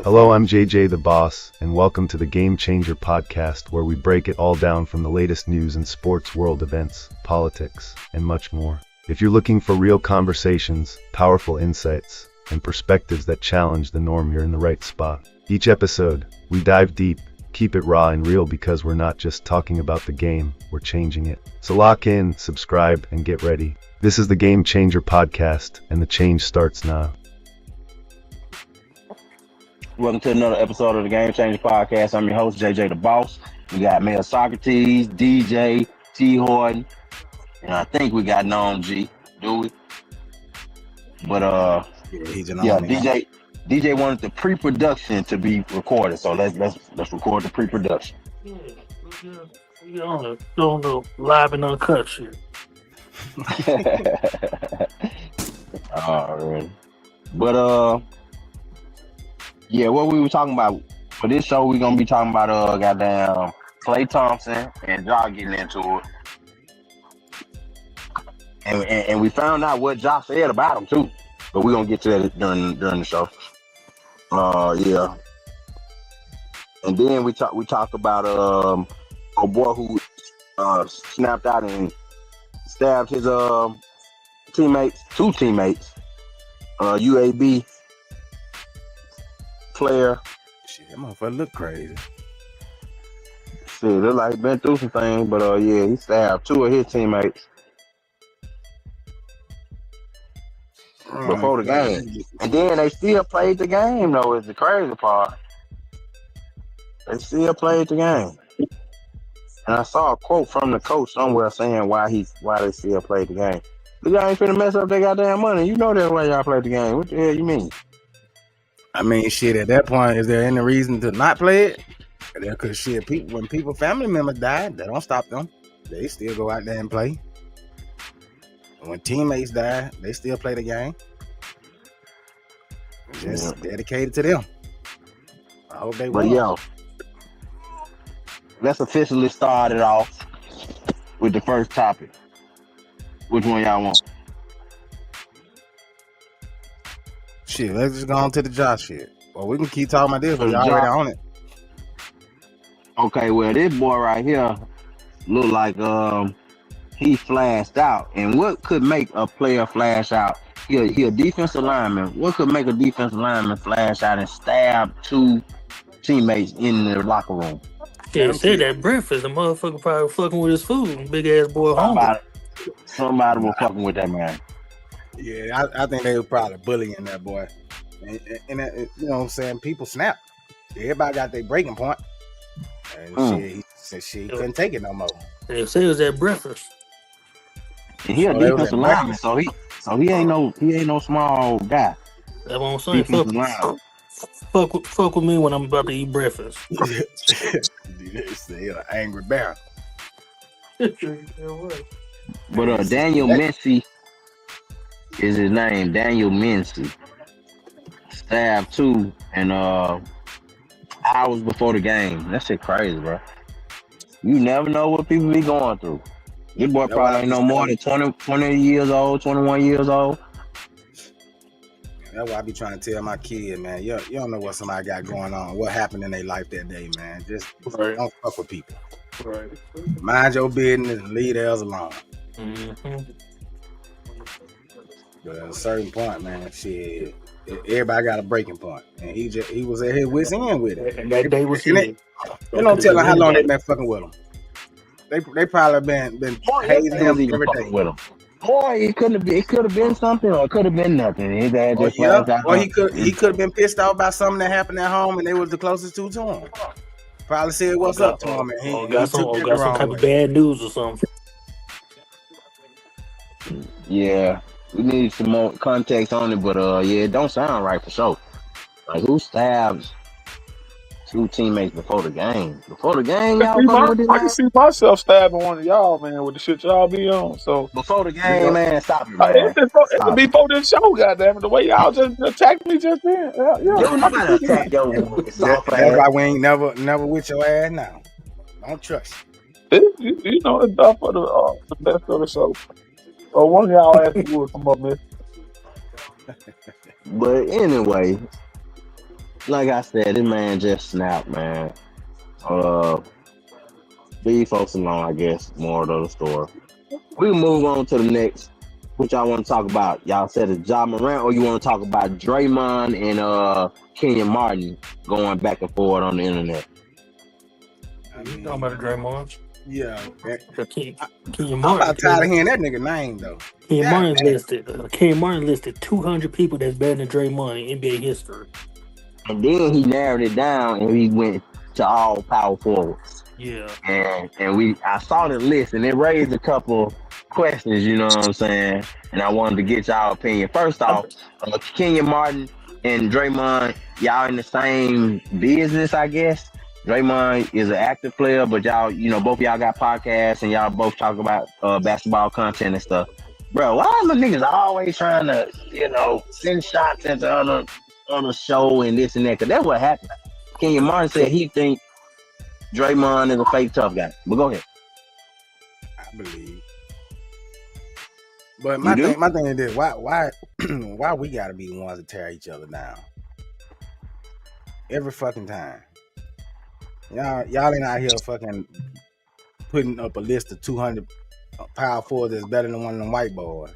Hello, I'm JJ the Boss, and welcome to the Game Changer podcast, where we break it all down from the latest news and sports world events, politics, and much more. If you're looking for real conversations, powerful insights, and perspectives that challenge the norm, you're in the right spot. Each episode, we dive deep, keep it raw and real, because we're not just talking about the game, we're changing it. So lock in, subscribe, and get ready. This is the Game Changer podcast, and the change starts now. Welcome to another episode of the Game Changer podcast. I'm your host, JJ the Boss. We got Mel Socrates, DJ, T. Horton, and I think we got Nom G. Do we? But DJ wanted the pre-production to be recorded, so let's record the pre-production. We on the live and uncut shit. Alright. But yeah, what we were talking about for this show, we're gonna be talking about goddamn Klay Thompson and Ja getting into it, and we found out what Ja said about him too. But we're gonna get to that during the show. Yeah, and then we talk about a boy who snapped out and stabbed his two teammates, UAB player. Shit, that motherfucker look crazy. Shit, look like he been through some things, but yeah, he stabbed two of his teammates before the game. And then they still played the game, though, is the crazy part. They still played the game. And I saw a quote from the coach somewhere saying why they still played the game. Y'all ain't finna mess up their goddamn money. You know that's why y'all played the game. What the hell you mean? I mean, shit, at that point, is there any reason to not play it? Because shit, when family members die, they don't stop them. They still go out there and play. And when teammates die, they still play the game. Just dedicated to them. I hope they win. But yo, let's officially start it off with the first topic. Which one y'all want? Shit, let's just go on to the Josh shit. Well, we can keep talking about this, but y'all already on it. Okay, well, this boy right here look like he flashed out. And what could make a player flash out? He a defensive lineman. What could make a defensive lineman flash out and stab two teammates in the locker room? Yeah, said that breakfast, the motherfucker probably fucking with his food. Big ass boy hungry. Somebody was fucking with that man. Yeah, I think they were probably bullying that boy. And you know what I'm saying? People snap. Everybody got their breaking point. And shit, he said he couldn't take it no more. They said it was at breakfast. And he a defensive lineman, so he ain't no small guy. That's what I'm saying. Fuck with me when I'm about to eat breakfast. They say an angry bear. But Daniel Mincy is his name. Daniel Mincy stabbed two and hours before the game. That shit crazy, bro. You never know what people be going through. This boy probably ain't no more than 20 years old, 21 years old. That's why I be trying to tell my kid, man, you don't know what somebody got going on, what happened in their life that day, man. Just don't fuck with people. Right. Mind your business and leave theirs alone. Mm-hmm. But at a certain point, man, shit, everybody got a breaking point, and he was at his wit's end with it. And that day was it. You don't tell him how long they been fucking with him. They probably been hazing him every day with him. Boy, it could have been something, or it could have been nothing. His dad just or he could have been pissed off about something that happened at home, and they was the closest to him. Probably said what's up to him, and he got some type of bad news or something. Yeah, we need some more context on it, but yeah, it don't sound right for sure. Like, who stabs two teammates before the game? Before the game, y'all I can see myself stabbing one of y'all, man, with the shit y'all be on. So before the game, man, stop it, man. It's before this show, goddamn it. The way y'all just attacked me just then. Yo, nobody attack yo. That's why we ain't never with your ass now. Don't trust you. You know it's done for the best of the show. One of y'all asked me would come up, man. But anyway, like I said, this man just snapped, man. Leave folks alone, I guess. More of the story. We can move on to the next. What y'all want to talk about? Y'all said it's Ja Morant, or you want to talk about Draymond and Kenyon Martin going back and forth on the internet? Talking about Draymond. Yeah. Kenyon I'm Martin. about tired of hearing that nigga name though. Kenyon Martin listed 200 people that's better than Draymond in NBA history. And then he narrowed it down and he went to all power forwards. Yeah. And I saw the list and it raised a couple questions, you know what I'm saying? And I wanted to get y'all opinion. First off, Kenyon Martin and Draymond, y'all in the same business, I guess. Draymond is an active player, but y'all, both of y'all got podcasts and y'all both talk about basketball content and stuff. Bro, why are the niggas always trying to, send shots at the other show and this and that? Because that's what happened. Kenyon Martin said he think Draymond is a fake tough guy. But go ahead. I believe. But my thing is this: why we gotta be the ones to tear each other down every fucking time? Y'all ain't out here fucking putting up a list of 200 power forwards that's better than one of them white boys.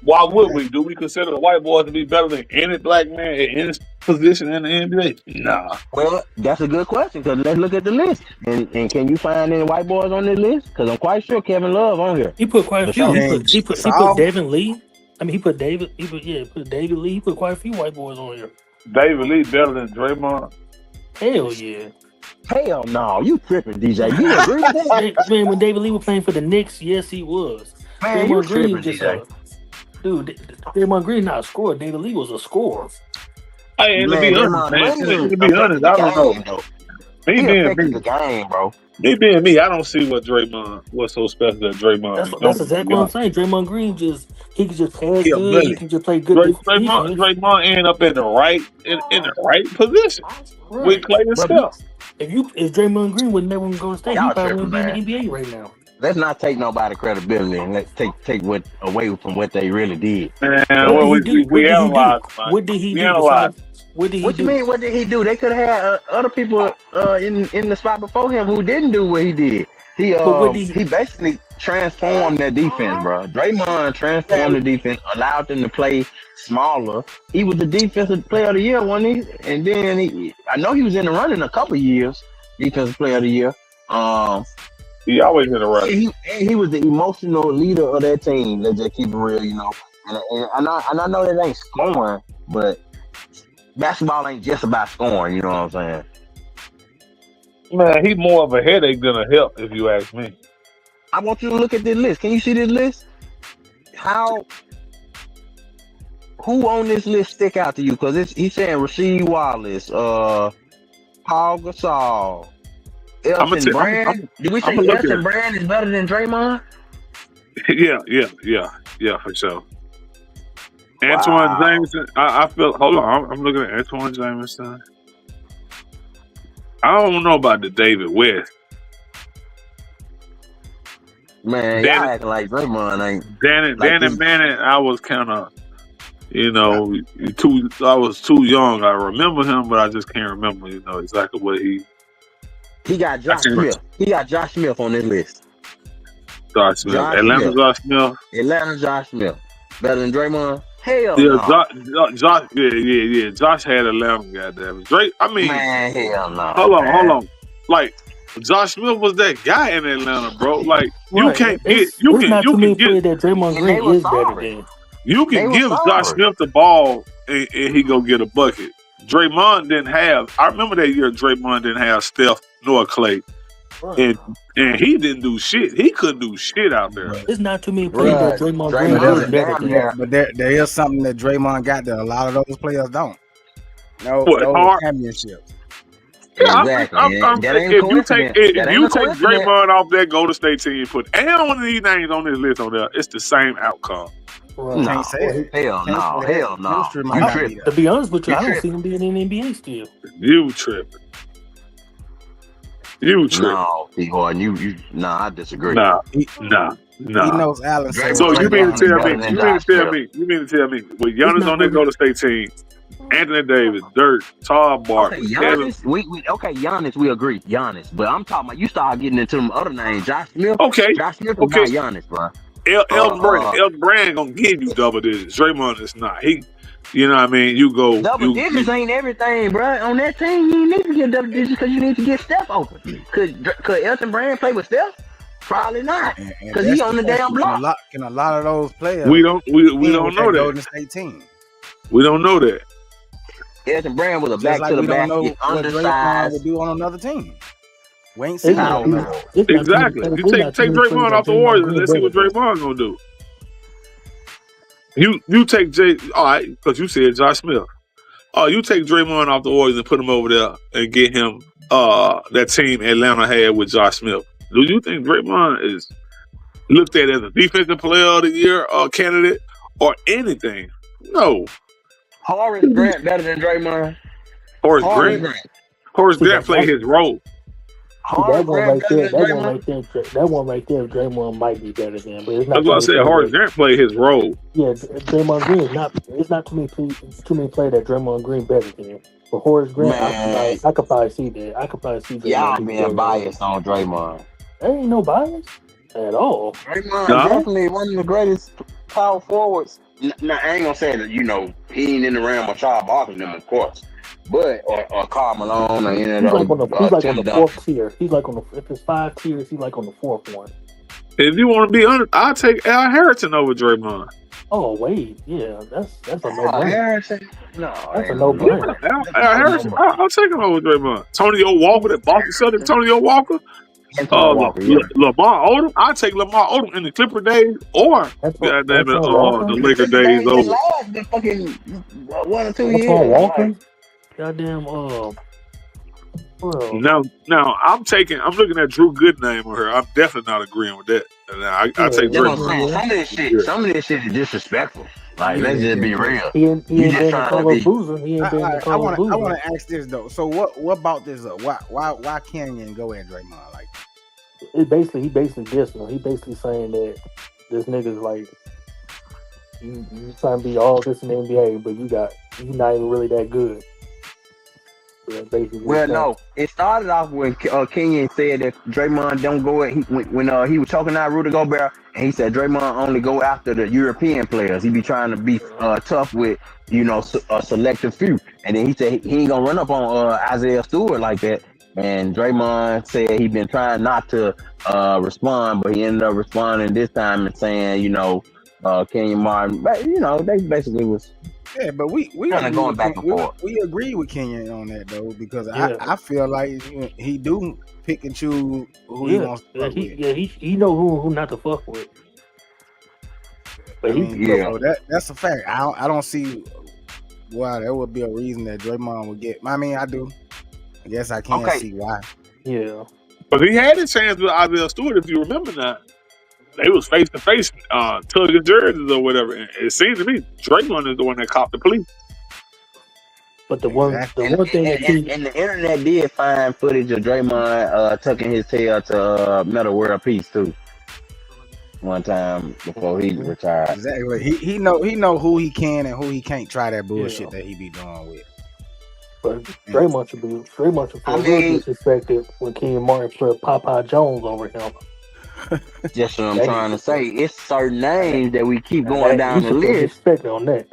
Why would we? Do we consider the white boys to be better than any black man in any position in the NBA? Nah. Well, that's a good question because let's look at the list. And can you find any white boys on this list? Because I'm quite sure Kevin Love on here. He put quite a few. He put Devin Lee. I mean, he put David Lee. He put quite a few white boys on here. David Lee better than Draymond? Hell yeah. Hell no, you tripping, DJ. You agree with that? Man, when David Lee was playing for the Knicks, yes, he was. Man, you tripping, DJ. Dude, Draymond Green not a scorer. David Lee was a scorer. Hey, to be honest, I don't know. Me being the game, bro. Me being me, I don't see what's so special that Draymond. That's exactly what I'm saying. Draymond Green he can just pass good. He can just play good. Draymond end up in the right position with Clay and Steph. If Draymond Green would never go to state, he probably wouldn't be in the NBA right now. Let's not take nobody credibility and let's take what away from what they really did. Man, we analyzed. What did he do? What you mean? What did he do? They could have had other people in the spot before him who didn't do what he did. He basically transformed their defense, bro. Draymond transformed the defense, allowed them to play smaller. He was the defensive player of the year, wasn't he? And then I know he was in the running a couple years, defensive player of the year. He always in the running. He was the emotional leader of that team. Let's just keep it real, And I know that ain't scoring, but basketball ain't just about scoring. You know what I'm saying? Man, he's more of a headache than a help, if you ask me. I want you to look at this list. Can you see this list? Who on this list stick out to you? Because he's saying Rasheed Wallace, Paul Gasol, Elton Brand. Did we say Elton Brand is better than Draymond? Yeah, for sure. Antoine Jameson, I feel. Hold on, I'm looking at Antoine Jameson. I don't know about the David West. Man, y'all acting like Draymond ain't. Danny Manning, I was kind of, I was too young. I remember him, but I just can't remember, exactly what he. He got Josh Smith. He got Josh Smith on this list. Josh Smith. Atlanta Josh Smith. Better than Draymond? Hell no. Josh, yeah. Josh had Atlanta, goddamn it. Drake, man, hell no. Hold on. Like, Josh Smith was that guy in Atlanta, bro. Like, you can't get. You can get that Draymond Green is better than. You can give Josh Smith the ball and he go get a bucket. Draymond didn't have. I remember that year Draymond didn't have Steph nor Clay. Right. And he didn't do shit. He couldn't do shit out there. It's not too many players that Draymond Green is better than. But there is something that Draymond got that a lot of those players don't. No championships. Yeah, exactly. If you take Draymond off that Golden State team, put any one of these names on this list on there, it's the same outcome. Right. Hell no. To be honest with you, I don't see him being in the NBA still. You tripping. No, P-Boy, I disagree. Nah. Nah. knows Allen. So you mean to tell me? You mean to tell me with Giannis on that Golden State team, Anthony Davis, Dirk, Tom Barkley, Okay, Giannis. Giannis. We agree, Giannis. But I'm talking about you start getting into them other names. Josh Smith. Okay. Josh Smith is not Giannis, bro. Elton Brand gonna give you double digits. Draymond is not. He, you know what I mean? You go double digits ain't everything, bro. On that team, you need to get double digits because you need to get Steph open. Could Elton Brand play with Steph? Probably not, because he's on the damn block. Can a lot of those players? We don't know that. Golden State team. We don't know that. Elton Brand was a Just back to the basket, undersized. would do on another team. We ain't seen Exactly. You take Draymond off the Warriors and let's see what Draymond gonna do. You take all right, because you said Josh Smith. You take Draymond off the Warriors and put him over there and get him that team Atlanta had with Josh Smith. Do you think Draymond is looked at as a defensive player of the year candidate or anything? No. Horace Grant better than Draymond. Horace Grant played his role. That one right there, Draymond might be better than, but it's not. That's what I said. Horace Grant played his role. Yeah, Draymond Green is not. It's not too many players that Draymond Green better than. But Horace Grant, I could probably see that. Y'all being biased on Draymond. There ain't no bias at all. Draymond definitely one of the greatest power forwards. Now, I ain't gonna say that, he ain't in the realm of Charles Barkley, of course. But, or Karl Malone, or any of those. He's like on the fourth tier. He's like if it's 5 tiers, he's like on the fourth one. If you want to be honest, I'll take Al Harrington over Draymond. Oh, wait. Yeah, that's a no-brainer. Harrison? No. That's a no-brainer. Al Harrison, I'll take him over Draymond. Tonio Walker, that Boston Celtics, Tonio Walker. Lamar Odom. I take Lamar Odom in the Clipper days or the Laker days over. Last the fucking 1 or 2 years. Walker? Goddamn. Now I'm looking at Drew Goodname on her. I'm definitely not agreeing with that. I take Drew. Some of this shit is disrespectful. Like, let's just be real. He ain't been Carlos Boozer. I want to ask this though. So what about this though? Why Kenyon go at Draymond like? He basically dissed him. He basically saying that this nigga's like you trying to be all this in the NBA, but you not even really that good. Well, no, it started off when Kenyon said that Draymond don't go at when he was talking to Rudy Gobert, and he said Draymond only go after the European players. He be trying to be tough with a selective few, and then he said he ain't gonna run up on Isaiah Stewart like that. And Draymond said he been trying not to respond, but he ended up responding this time and saying, Kenyon Martin, they basically was. Yeah, but we kind of going back and forth. We agree with Kenyon on that though, because I feel like he do pick and choose who he wants to fuck with. Yeah, he know who not to fuck with. But so that's a fact. I don't see why there would be a reason that Draymond would get. I mean, I do. I guess I can't see why. Yeah. But he had a chance with Isaiah Stewart, if you remember that. They was face to face, tugging jerseys or whatever. And it seems to me Draymond is the one that copped the plea. But the one thing and the internet did find footage of Draymond tucking his tail to Metal World Peace too. One time before he retired. Exactly. He know who he can and who he can't try that bullshit that he be doing with. But Draymond should feel disrespected when Kenyon Martin put Popeye Jones over him. Just what I'm trying to say. It's certain names that we keep going down the list. On that.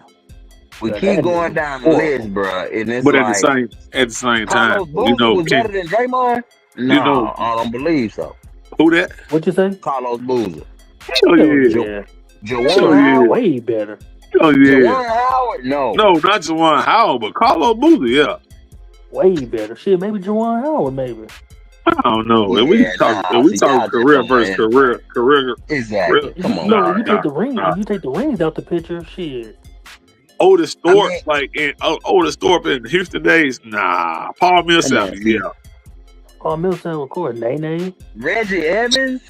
We keep going down the list, bro. And it's but at the same time, was better than Draymond? No, I don't believe so. Who that? What you say? Carlos Boozer. Oh yeah. Juwan Howard. Way better. Oh yeah. Juwan Howard? No, not Juwan Howard, but Carlos Boozer, yeah. Way better. Shit, maybe Juwan Howard, maybe. I don't know. Yeah, we talk career versus career. Exactly. Come on. No, you take the rings. You take the rings out the picture. Shit. Otis Thorpe, Otis Thorpe in Houston days. Nah. Paul Millsap, yeah. Paul Millsap, of course. Nene. Reggie Evans.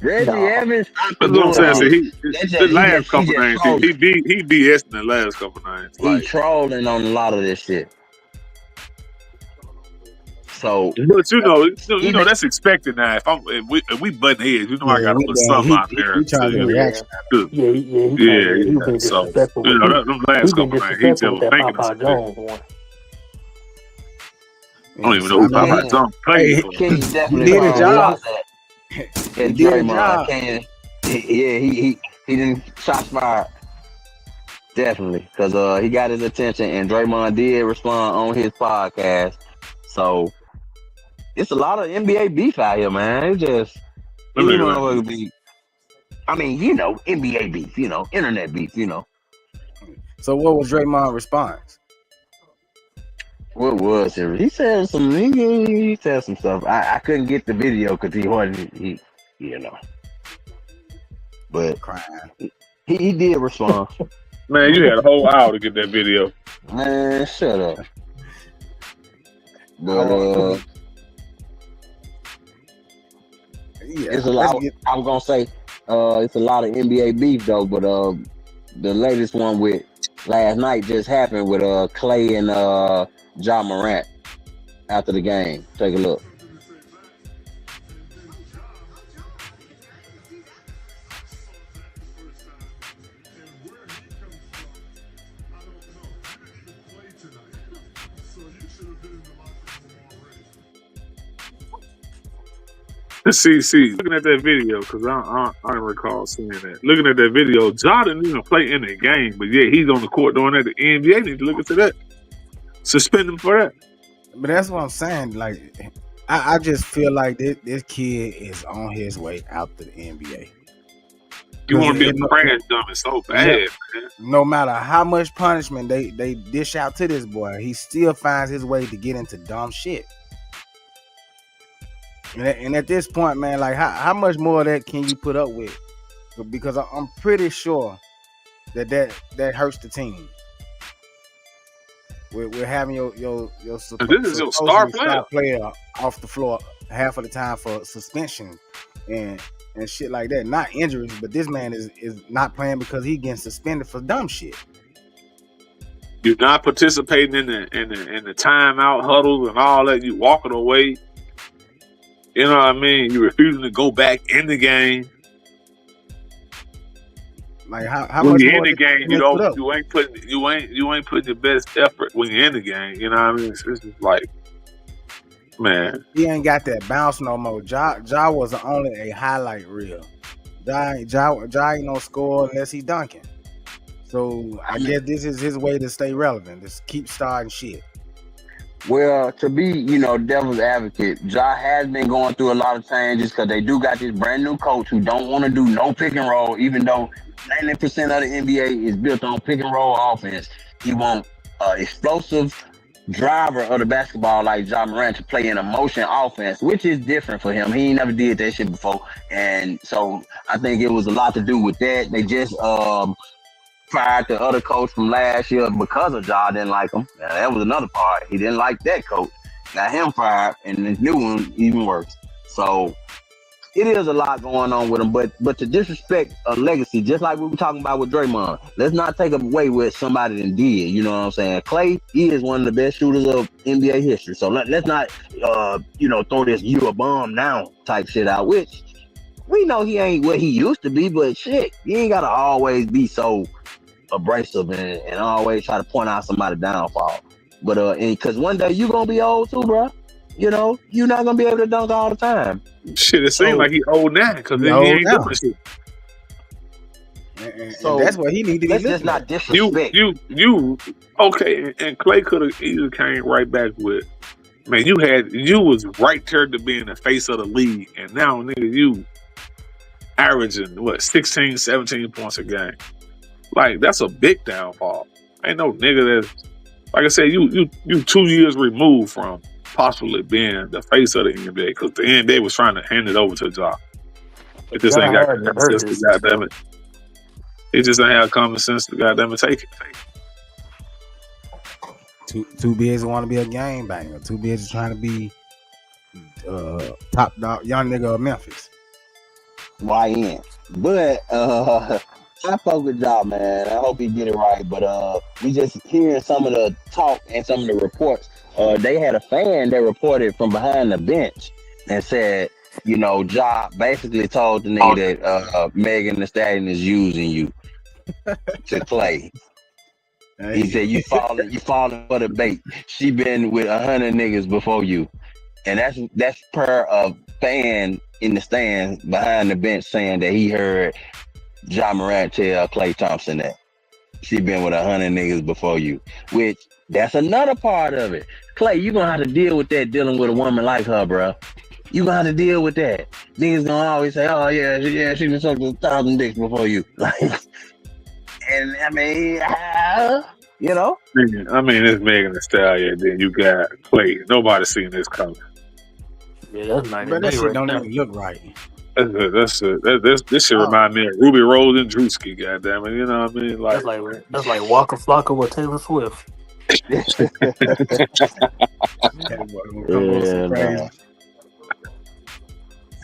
Evans. That's what I'm saying. The last couple names. He BS in the last couple names. He trolling on a lot of this shit. So, But you know even that's expected now. If we button heads, you know I Yeah, gotta put something out there. he trying to get a reaction. He trying to. He was being So disrespectful. you know them He last been couple nights, he just disrespectful with was that thinking of Popeye some shit. Jones one. I don't even know who Popeye Jones played. King He definitely did his job. And Draymond, he didn't shots fired. Definitely, because he got his attention, and Draymond did respond on his podcast. So it's a lot of NBA beef out here, man. It's just I mean, NBA beef, internet beef, So what was Draymond's response? What was it? He said some. He said some stuff. I couldn't get the video because but Crying. he did respond. Man, you had a whole hour to get that video. Man, shut up. But it's a lot. I was gonna say it's a lot of NBA beef though. But the latest one with last night just happened with Clay and Ja Morant after the game. Take a look. See, looking at that video, because I don't recall seeing that. Looking at that video, Ja didn't even play in the game, but yeah, he's on the court doing that. The NBA needs to look into that. Suspend him for that. But that's what I'm saying. Like, I just feel like this kid is on his way out to the NBA. You want to be a crash dummy so bad, man. No matter how much punishment they dish out to this boy, he still finds his way to get into dumb shit. And at this point, man, like how much more of that can you put up with? Because I'm pretty sure that hurts the team. We're having your this is your star player off the floor half of the time for suspension and shit like that. Not injuries, but this man is not playing because he getting suspended for dumb shit. You're not participating in the timeout huddles and all that. You walking away. You know what I mean? You're refusing to go back in the game. Like how when much you're more in the game, you ain't putting your best effort when you're in the game. You know what I mean? It's just like, man, he ain't got that bounce no more. Ja was only a highlight reel. Ja ain't no score unless he dunking. So I guess this is his way to stay relevant. Just keep starting shit. Well, to be, devil's advocate, Ja has been going through a lot of changes because they do got this brand new coach who don't want to do no pick and roll, even though 90% of the NBA is built on pick and roll offense. He wants explosive driver of the basketball like Ja Morant to play in a motion offense, which is different for him. He ain't never did that shit before. And so I think it was a lot to do with that. They just fired the other coach from last year because of Ja didn't like him. Now, that was another part. He didn't like that coach. Got him fired, and this new one even worse. So it is a lot going on with him. But to disrespect a legacy, just like we were talking about with Draymond, let's not take away what somebody done did. You know what I'm saying? Clay, he is one of the best shooters of NBA history. So let's not throw this "you a bomb now" type shit out, which we know he ain't what he used to be, but shit, he ain't gotta always be so abrasive and always try to point out somebody's downfall. But because one day you gonna be old too, bro. You're not gonna be able to dunk all the time. Shit, it seems like he old now because he ain't doing shit. So that's what he need to be. Let's just not disrespect. You okay? And Clay could have easily came right back with, man. You was right there to be in the face of the league, and now nigga, you averaging 16, 17 points a game. Like, that's a big downfall. Ain't no nigga that's, like I said, you 2 years removed from possibly being the face of the NBA because the NBA was trying to hand it over to Ja. It just ain't got common sense to goddamn it. It just ain't have common sense to goddamn it take it. Too busy want to be a game banger. Too busy trying to be top dog young nigga of Memphis. YN. But I fuck with Ja, man. I hope he get it right. But we just hearing some of the talk and some of the reports they had a fan that reported from behind the bench and said, you know, Ja basically told the nigga that Megan Thee Stallion is using you to Clay. He said you falling for the bait. She been with 100 niggas before you, and that's per a fan in the stands behind the bench saying that he heard Ja Morant tell Klay Thompson that she been with 100 niggas before you. Which that's another part of it. Clay, you gonna have to deal with that dealing with a woman like her, bro. You gonna have to deal with that. Niggas gonna always say, "Oh yeah, she been sucked 1,000 dicks before you." Like, and I mean, you know. I mean, it's Megan Thee Stallion. Then you got Clay. Nobody seen this coming. Yeah, that's nice. But that shit don't even look right. This should remind me of Ruby Rose and Drewski. Goddamn it, you know what I mean? Like that's like Waka Flocka with Taylor Swift.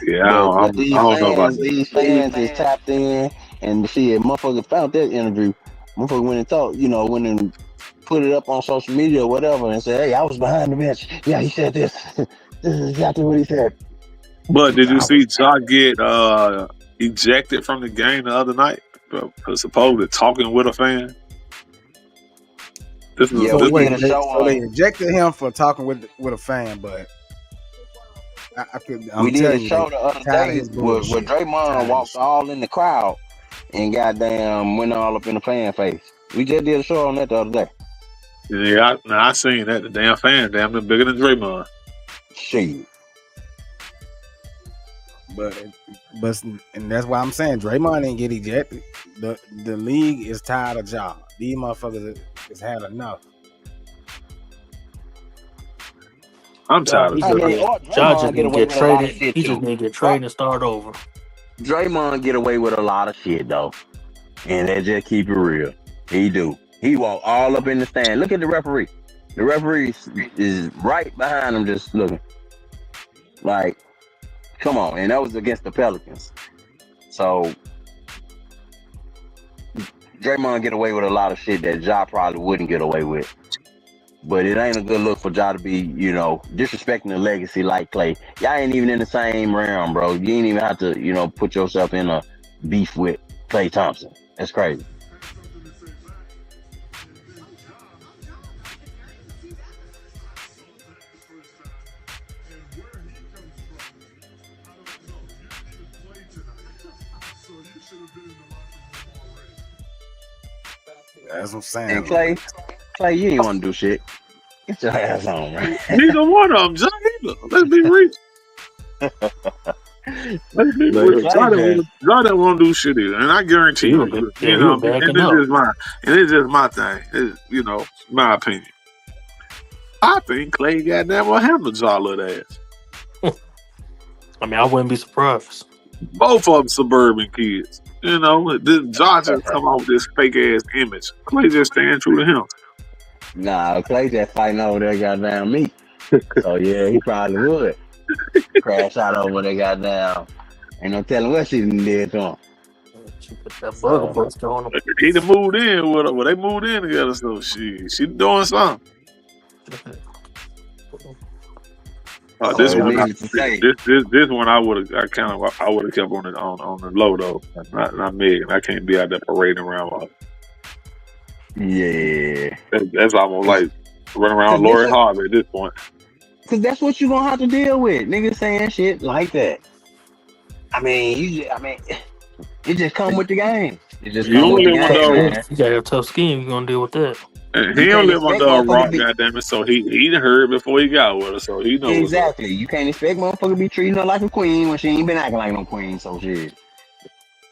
Yeah, I don't know about that. These fans is tapped in, and shit, motherfucker found that interview. Motherfucker went and talked, you know, went and put it up on social media or whatever, and said, "Hey, I was behind the bench. Yeah, he said this. This is exactly what he said." But did you see Ja get ejected from the game the other night for supposedly talking with a fan? So they ejected him for talking with a fan, but we did a show the other day where Draymond walked all in the crowd and goddamn went all up in the fan face. We just did a show on that the other day. Yeah, I seen that. The damn fan, damn near bigger than Draymond. Shit. But and that's why I'm saying Draymond didn't get ejected. The league is tired of Ja. These motherfuckers has had enough. I'm tired of Ja just didn't get traded. He just didn't get traded and start over. Draymond get away with a lot of shit though, and they just keep it real. He do. He walk all up in the stand. Look at the referee. The referee is right behind him, just looking. Like, come on, and that was against the Pelicans. So Draymond get away with a lot of shit that Ja probably wouldn't get away with. But it ain't a good look for Ja to be, you know, disrespecting the legacy like Clay. Y'all ain't even in the same realm, bro. You ain't even have to, you know, put yourself in a beef with Klay Thompson. That's crazy. That's what I'm saying. And Clay, you ain't want to do shit. Get your ass on, man. Neither one of them, Ja either. Let's be real. Let's be real. Ja don't want to do shit either, and I guarantee you, you know, and it's just my thing. It's, you know, my opinion. I think Clay goddamn will handle Ja little ass. I mean, I wouldn't be surprised. Both of them suburban kids. You know, Ja just come out with this fake ass image. Clay just stand true to him. Nah, Clay just fighting over there goddamn me. So yeah, he probably would crash out over there goddamn. Ain't no telling what she did to him. She put that bugger bust on him. He done moved in with her. Well, they moved in together, so she doing something. This one I would have kept on the low though. Not Megan. I can't be out there parading around with her. Yeah, that's almost like running around Lori Harvey at this point. Cause that's what you gonna have to deal with, niggas saying shit like that. I mean, it just come with the game. It just come with the game. You got a tough skin. You gonna deal with that. And he don't live under a rock, goddammit. So he done heard before he got with her, so he knows. Exactly. You can't expect motherfucker to be treating her like a queen when she ain't been acting like no queen. So shit.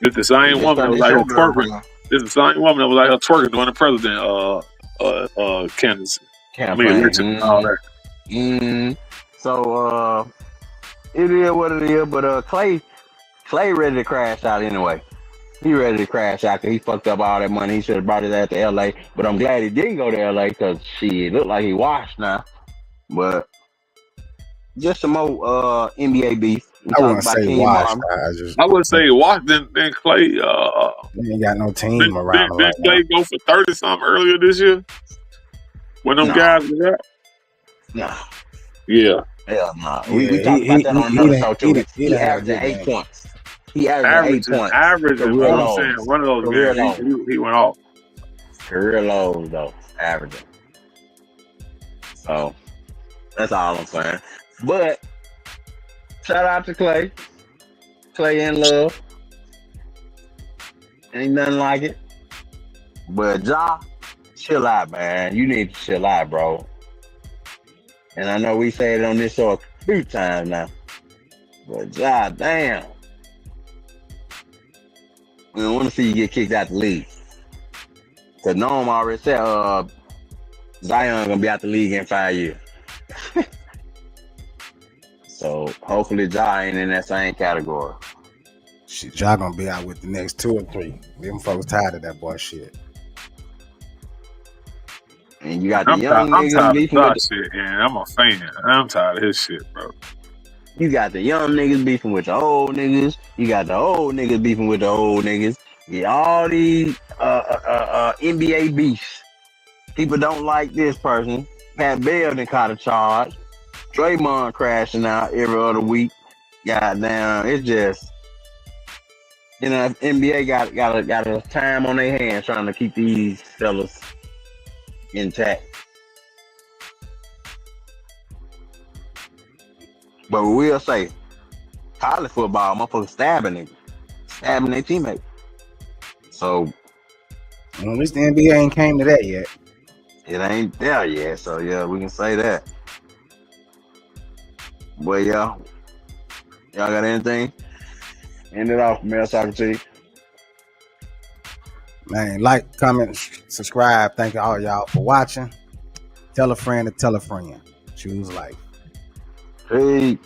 It's the same woman that was like her twerking. It's the same woman that was like her twerking during the president candidacy. I mean, Richard and all that. So it is what it is. But Clay ready to crash out anyway. He ready to crash out because he fucked up all that money. He should have brought his ass to L.A. But I'm glad he didn't go to L.A. because it looked like he washed now. But just some more NBA beef. I wouldn't say washed. I would say washed. Then Clay. He ain't got no team around him. Did Clay go for 30 something earlier this year? When them guys were out? Nah. Yeah. Hell no. Yeah, We talked about that on another show too. he He done had a averaging good 8 game. points. He averaging 8 points. Averaging, Career but I'm saying lows. one of those Career games lows. he went off. Career lows though. Averaging. So that's all I'm saying. But shout out to Clay. Clay in love. Ain't nothing like it. But Ja, chill out, man. You need to chill out, bro. And I know we say it on this show a few times now. But Ja, damn. We don't want to see you get kicked out the league. Because Noam already said Zion gonna be out the league in 5 years. So hopefully Ja ain't in that same category. Shit, y'all gonna be out with the next 2 or 3. Them folks tired of that boy shit. And you got the I'm young niggas tired beefing of with shit, and I'm a fan. I'm tired of his shit, bro. you got the young niggas beefing with the old niggas. You got the old niggas beefing with the old niggas. Yeah, all these NBA beefs. People don't like this person. Pat Beal done caught a charge. Draymond crashing out every other week. Goddamn, it's just NBA got a time on their hands trying to keep these fellas intact. But we will say, college football, motherfuckers stabbing their teammates. So Well, at least the NBA ain't came to that yet. it ain't there yet. So yeah, we can say that. But y'all got anything? End it off, Mel Socrates. Man, like, comment, subscribe. Thank all y'all for watching. Tell a friend to tell a friend. Choose life. Peace.